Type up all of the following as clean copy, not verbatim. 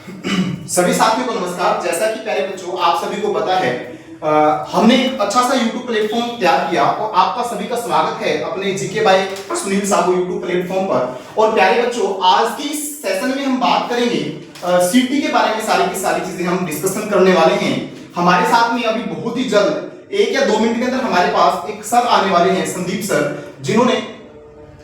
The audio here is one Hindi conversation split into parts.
सभी साथियों को नमस्कार। जैसा कि प्यारे बच्चों आप सभी को पता है, हमने एक अच्छा सा YouTube प्लेटफॉर्म तैयार किया और आपका सभी का स्वागत है अपने GK by Sunil Sahu YouTube platform पर। और प्यारे बच्चों, आज की सेशन में हम बात करेंगे सीटी के बारे में। सारी की सारी चीजें हम डिस्कशन करने वाले हैं। हमारे साथ में अभी बहुत ही जल्द 1 या 2 मिनट के अंदर हमारे पास एक सर आने वाले हैं, संदीप सर, जिन्होंने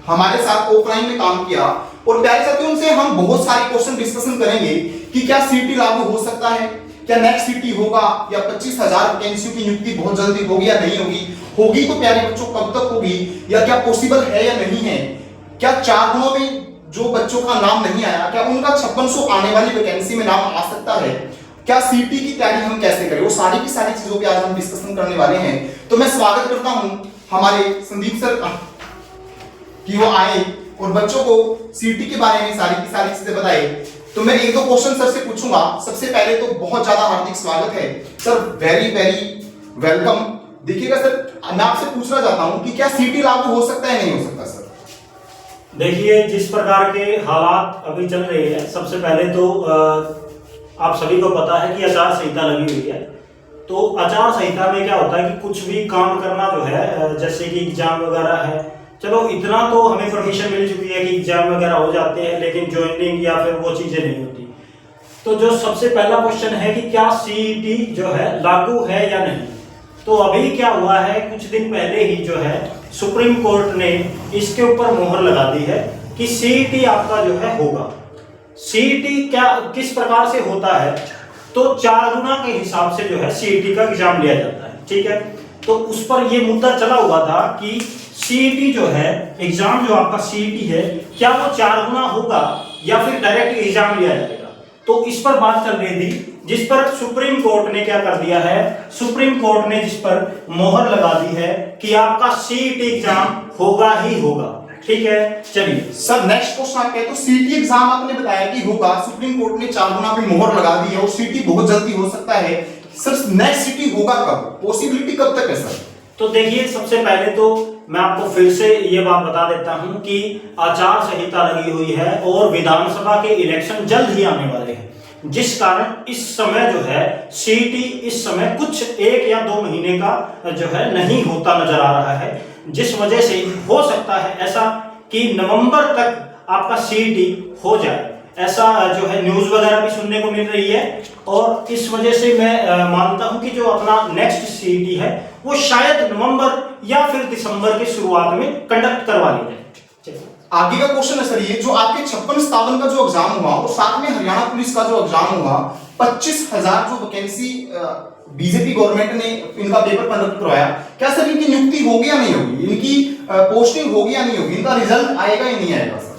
हमारे साथ ऑफलाइन में काम किया। और प्यारे साथियों, उनसे हम बहुत सारे क्वेश्चन डिस्कशन करेंगे कि क्या सीटी लागू हो सकता है, क्या नेक्स्ट सीटी होगा, या 25,000 वैकेंसियों की नियुक्ति बहुत जल्दी होगी या नहीं होगी, होगी तो प्यारे बच्चों कब तक होगी, या क्या पॉसिबल है या नहीं है, क्या 4 गुणों में जो बच्चों का नाम नहीं आया क्या उनका 5600 आने वाली वैकेंसी में नाम आ सकता है, क्या सीटी की तैयारी हम कैसे करें, वो सारी की सारी चीजों पे आज हम डिस्कशन करने वाले हैं। तो मैं स्वागत करता हूं हमारे संदीप सर का कि वो आए और बच्चों को सीटी के बारे में सारी की सारी चीजें बताए। तो मैं 1-2 क्वेश्चन सर से पूछूंगा। सबसे पहले तो बहुत ज्यादा हार्दिक स्वागत है सर, वेरी वेरी वेलकम। देखिएगा सर, मैं आपसे पूछना चाहता हूं कि क्या सीटी लागू हो सकता है नहीं हो सकता सर? देखिए, जिस प्रकार के हालात अभी चल रहे हैं, सबसे पहले तो आप सभी को पता है कि आचार संहिता लगी हुई है। तो आचार संहिता में क्या होता है कि कुछ भी काम करना जो है, जैसे कि एग्जाम वगैरह है, चलो इतना तो हमें परमिशन मिल चुकी है कि एग्जाम वगैरह हो जाते हैं, लेकिन ज्वाइनिंग या फिर वो चीजें नहीं होती। तो जो सबसे पहला क्वेश्चन है कि क्या सीईटी जो है लागू है या नहीं। तो अभी क्या हुआ है, कुछ दिन पहले ही जो है सुप्रीम कोर्ट ने इसके ऊपर मोहर लगा दी है कि सीईटी आपका जो है होगा। सीईटी क्या किस प्रकार से होता है, तो 4 गुना के हिसाब से जो है सीईटी का एग्जाम लिया जाता है, ठीक है। तो उस पर यह मुद्दा चला हुआ था कि सीईटी जो है, एग्जाम जो आपका सीईटी है, क्या वो 4 गुना होगा या फिर डायरेक्ट एग्जाम लिया जाएगा। तो इस पर बात चल रही थी, जिस पर सुप्रीम कोर्ट ने क्या कर दिया है, सुप्रीम कोर्ट ने जिस पर मोहर लगा दी है कि आपका सीईटी एग्जाम होगा ही होगा, ठीक है। चलिए सर, नेक्स्ट क्वेश्चन आप कहते हो सीटी एग्जाम आपने बताया कि होगा, सुप्रीम कोर्ट ने 4 गुना पे मोहर लगा दी है और सीटी बहुत जल्दी हो सकता है। सर, नेक्स्ट सीटी होगा कब, पॉसिबिलिटी कब तक है सर? तो देखिए, सबसे पहले तो मैं आपको फिर से ये बात बता देता हूं कि आचार संहिता लगी हुई है और विधानसभा के इलेक्शन जल्द ही आने वाले हैं, जिस कारण इस समय जो है सीईटी इस समय कुछ 1 या 2 महीने का जो है नहीं होता नजर आ रहा है, जिस वजह से हो सकता है ऐसा कि नवंबर तक आपका सीईटी हो जाए। ऐसा जो है न्यूज वगैरह भी सुनने को मिल रही है और इस वजह से मैं मानता हूं कि जो अपना नेक्स्ट सीईटी है वो शायद नवंबर या फिर दिसंबर की शुरुआत में कंडक्ट करवा ली जाए। आगे का क्वेश्चन है सर, ये जो आपके 56-57 का जो एग्जाम हुआ और साथ में हरियाणा पुलिस का जो एग्जाम हुआ, 25,000 जो वैकेंसी बीजेपी गवर्नमेंट ने इनका पेपर कंडक्ट करवाया, क्या सर इनकी नियुक्ति होगी या नहीं होगी, इनकी पोस्टिंग होगी या नहीं होगी, इनका रिजल्ट आएगा या नहीं आएगा सर?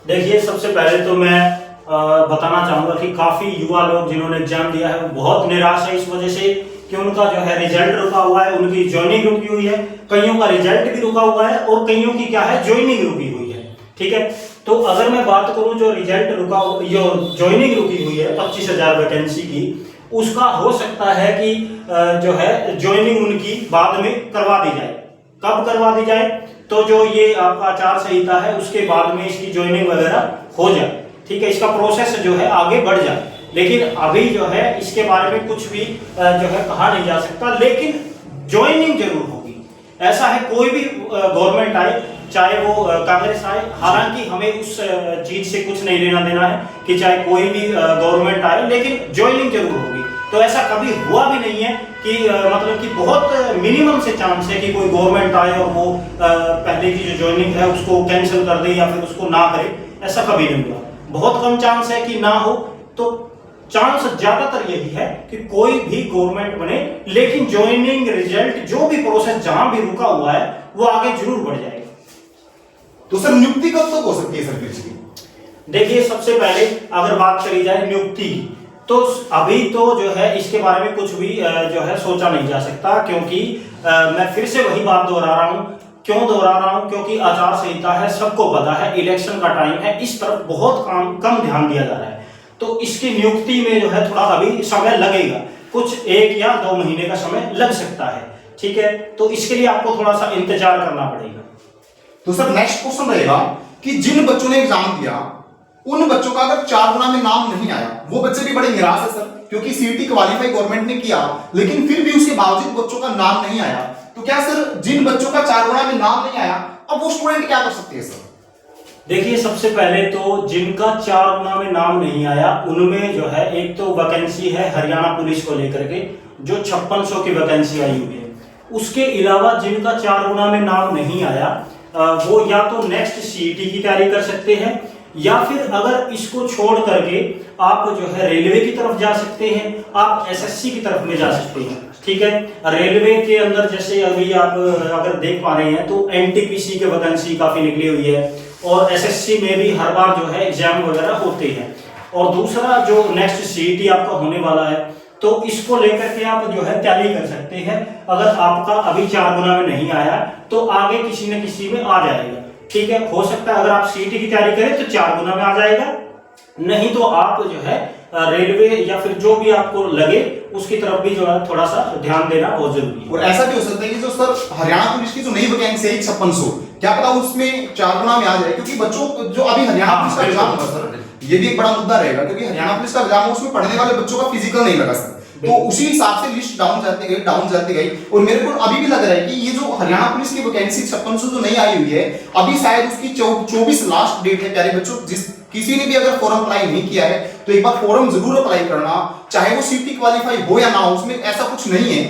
देखिए, सबसे पहले तो मैं बताना चाहूंगा कि काफी युवा लोग जिन्होंने एग्जाम दिया है वो बहुत निराश है इस वजह से कि उनका जो है रिजल्ट रुका हुआ है, उनकी ज्वाइनिंग रुकी हुई है, कईयों का रिजल्ट भी रुका हुआ है और कईयों की क्या है ज्वाइनिंग रुकी हुई है, ठीक है। तो अगर मैं बात करूं जो रिजल्ट रुका, जो ज्वाइनिंग रुकी हुई है 25,000 वैकेंसी की, उसका हो सकता है कि जो है ज्वाइनिंग उनकी बाद में करवा दी जाए। कब करवा दी जाए, तो जो ये आपका आचार संहिता है उसके बाद में इसकी ज्वाइनिंग वगैरह हो जाए, ठीक है, इसका प्रोसेस जो है आगे बढ़ जाए। लेकिन अभी जो है इसके बारे में कुछ भी जो है कहा नहीं जा सकता, लेकिन ज्वाइनिंग जरूर होगी। ऐसा है, कोई भी गवर्नमेंट आए, चाहे वो कांग्रेस आए, हालांकि हमें उस चीज से कुछ नहीं लेना देना है कि चाहे कोई भी गवर्नमेंट आए, लेकिन ज्वाइनिंग जरूर होगी। तो ऐसा कभी हुआ भी नहीं है कि मतलब कि बहुत मिनिमम से चांस है कि कोई गवर्नमेंट आए और वो पहले की जो ज्वाइनिंग है उसको कैंसिल कर दे या फिर उसको ना करे, ऐसा कभी नहीं हुआ। बहुत कम चांस है कि ना हो, तो चांस ज्यादातर यही है कि कोई भी गवर्नमेंट बने, लेकिन ज्वाइनिंग रिजल्ट जो भी प्रोसेस जहां भी रुका हुआ है वो आगे जरूर बढ़ जाएगा। तो सर नियुक्ति कब तक हो सकती है सर फिर? देखिए, सबसे पहले अगर बात करी जाए नियुक्ति की, तो अभी तो जो है इसके बारे में कुछ भी जो है सोचा नहीं जा सकता, क्योंकि मैं फिर से वही बात दोहरा रहा हूं। क्यों दोहरा रहा हूं? क्योंकि आचार संहिता है, सबको पता है, इलेक्शन का टाइम है, इस तरफ बहुत कम ध्यान दिया जा रहा है। तो इसकी नियुक्ति में जो है थोड़ा अभी समय लगेगा, कुछ 1 या 2 महीने का समय लग सकता है, ठीक है। तो इसके लिए आपको थोड़ा सा इंतजार करना पड़ेगा। तो सर नेक्स्ट क्वेश्चन रहेगा कि जिन बच्चों ने एग्जाम दिया उन बच्चों का अगर 4 गुना में नाम नहीं आया, वो बच्चे भी बड़े निराश है सर, क्योंकि सीईटी क्वालिफाई गवर्नमेंट ने किया, लेकिन फिर भी उसके बावजूद बच्चों का नाम नहीं आया। तो क्या सर जिन बच्चों का 4 गुना में नाम नहीं आया, अब वो स्टूडेंट क्या कर सकते हैं सर? देखिए, सबसे पहले तो जिनका 4 गुना में नाम नहीं आया उनमें जो है एक तो वैकेंसी है हरियाणा पुलिस को लेकर के, जो 5600 की वैकेंसी आई हुई है। उसके अलावा जिनका 4 गुना में नाम नहीं आया वो या तो नेक्स्ट सीईटी की तैयारी कर सकते हैं, या फिर अगर इसको छोड़ करके आप जो है रेलवे की तरफ जा सकते हैं, आप एसएससी की तरफ में जा सकते हैं। ठीक है, रेलवे के अंदर जैसे अभी आप अगर देख पा रहे हैं तो एनटीपीसी की वैकेंसी काफी निकली हुई है, और एसएससी में भी हर बार जो है एग्जाम वगैरह होते हैं। और दूसरा जो नेक्स्ट सीईटी आपका होने वाला है, तो इसको लेकर के आप जो है तैयारी कर सकते हैं। अगर आपका अभी 4 गुना में नहीं आया तो आगे किसी न किसी में आ जाएगा। ठीक है, हो सकता है अगर आप सीईटी की तैयारी करें तो 4 गुना में आ जाएगा, नहीं तो आप जो है रेलवे या फिर जो भी आपको लगे उसकी तरफ भी जो है थोड़ा सा ध्यान देना बहुत जरूरी है। और ऐसा भी हो सकता है कि जो सर हरियाणा पुलिस की जो नई वैकेंसी है 5600, क्या पता उसमें 4 गुना में आ जाए, क्योंकि बच्चों जो अभी हरियाणा पुलिस का एग्जाम होगा सर, ये भी एक बड़ा मुद्दा रहेगा, क्योंकि हरियाणा पुलिस का एग्जाम उसमें पढ़ने वाले बच्चों का फिजिकल नहीं लगा सर, तो उसी हिसाब से लिस्ट डाउन जाती गई। और मेरे को अभी भी लग रहा है कि ये जो हरियाणा पुलिस की वैकेंसी 5600 जो नई आई हुई है, अभी शायद उसकी 24 लास्ट डेट है प्यारे बच्चों। जिस किसी ने भी अगर फॉर्म अप्लाई नहीं किया है तो एक बार फॉर्म जरूर अप्लाई करना, चाहे वो सीईटी क्वालिफाई हो या ना हो, उसमें ऐसा कुछ नहीं है।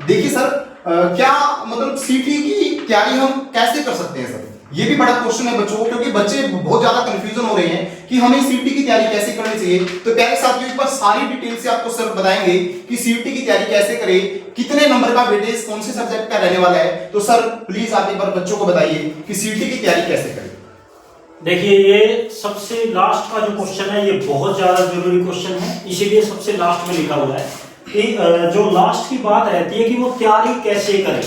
देखिए सर, क्या मतलब सीईटी की तैयारी हम कैसे कर सकते हैं सर? ये भी बड़ा क्वेश्चन है बच्चों को, क्योंकि बच्चे बहुत ज्यादा कंफ्यूजन हो रहे हैं कि हमें सीईटी की तैयारी कैसे करनी चाहिए। तो प्यारे साथियों, एक बार सारी डिटेल से आपको सर बताएंगे कि सीईटी की तैयारी कैसे करें, कितने नंबर का वेटेज कौन से सब्जेक्ट का रहने वाला है। तो सर प्लीज आप एक बार बच्चों को बताइए कि सीईटी की तैयारी कैसे करें। देखिए, ये सबसे लास्ट का जो क्वेश्चन है ये बहुत ज्यादा जरूरी क्वेश्चन है, इसीलिए सबसे लास्ट में लिखा हुआ है कि जो लास्ट की बात रहती है कि वो तैयारी कैसे करें।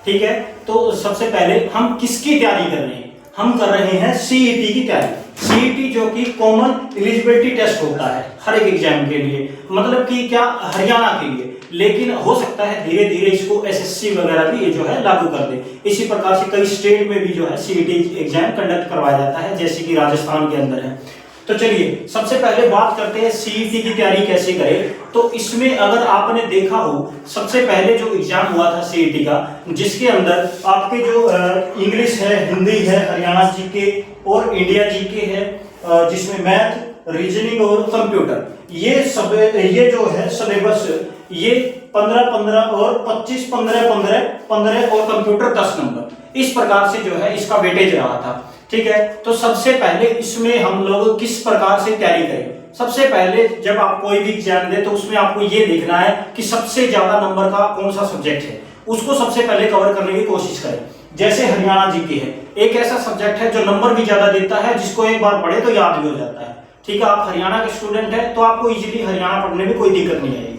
ठीक है, तो सबसे पहले हम किसकी तैयारी कर रहे हैं? हम कर रहे हैं सीईटी की तैयारी। सीईटी जो कि कॉमन एलिजिबिलिटी टेस्ट होता है हर एक एग्जाम के लिए, मतलब कि क्या हरियाणा के लिए, लेकिन हो सकता है धीरे धीरे इसको एसएससी वगैरह भी ये जो है लागू कर दे। इसी प्रकार से कई स्टेट में भी जो है सीईटी एग्जाम कंडक्ट करवाया जाता है, जैसे कि राजस्थान के अंदर है। तो चलिए सबसे पहले बात करते हैं सीईटी की तैयारी कैसे करें। तो इसमें अगर आपने देखा हो, सबसे पहले जो एग्जाम हुआ था सीईटी का, जिसके अंदर आपके जो इंग्लिश है, हिंदी है, हरियाणा जीके और इंडिया जीके है, जिसमें मैथ, रीजनिंग और कंप्यूटर, ये जो है सिलेबस, ये 15-15 और 25-15-15 और कंप्यूटर 10 नंबर, इस प्रकार से जो है इसका वेटेज रहा था। ठीक है, तो सबसे पहले इसमें हम लोग किस प्रकार से तैयारी करें? सबसे पहले जब आप कोई भी एग्जाम दे तो उसमें आपको ये देखना है कि सबसे ज्यादा नंबर का कौन सा सब्जेक्ट है, उसको सबसे पहले कवर करने की कोशिश करें। जैसे हरियाणा जीके है, एक ऐसा सब्जेक्ट है जो नंबर भी ज्यादा देता है, जिसको एक बार पढ़े तो याद भी हो जाता है। ठीक है, आप हरियाणा के स्टूडेंट हैं तो आपको इजीली हरियाणा पढ़ने में कोई दिक्कत नहीं आएगी।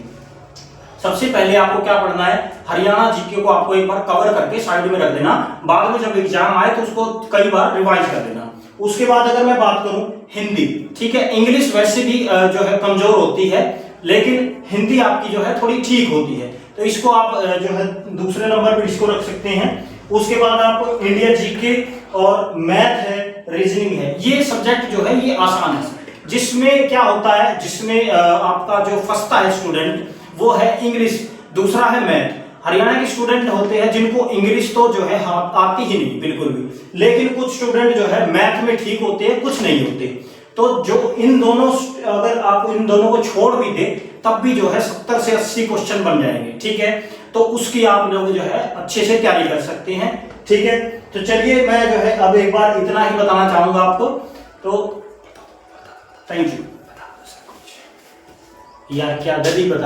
सबसे पहले आपको क्या पढ़ना है, हरियाणा जीके को आपको एक बार कवर करके साइड में रख देना, बाद में जब एग्जाम आए तो उसको कई बार रिवाइज कर देना। उसके बाद अगर मैं बात करूं हिंदी, ठीक है, इंग्लिश वैसे भी जो है कमजोर होती है, लेकिन हिंदी आपकी जो है थोड़ी ठीक होती है, तो इसको आप जो है दूसरे नंबर पर इसको रख सकते हैं। उसके बाद आप इंडिया जीके और मैथ है, रीजनिंग है, ये सब्जेक्ट जो है ये आसान है। जिसमें क्या होता है, जिसमें आपका जो फंसता है स्टूडेंट वो है इंग्लिश, दूसरा है मैथ। हरियाणा के स्टूडेंट होते हैं जिनको इंग्लिश तो जो है आती ही नहीं बिल्कुल भी, लेकिन कुछ स्टूडेंट जो है मैथ में ठीक होते हैं, कुछ नहीं होते। तो जो इन दोनों, अगर आप इन दोनों को छोड़ भी दे तब भी जो है 70 से 80 क्वेश्चन बन जाएंगे। ठीक है, तो उसकी आप लोग जो है अच्छे से तैयारी कर सकते हैं। ठीक है, तो चलिए मैं जो है अब एक बार इतना ही बताना चाहूंगा आपको। तो थैंक यू यार, क्या ददी बता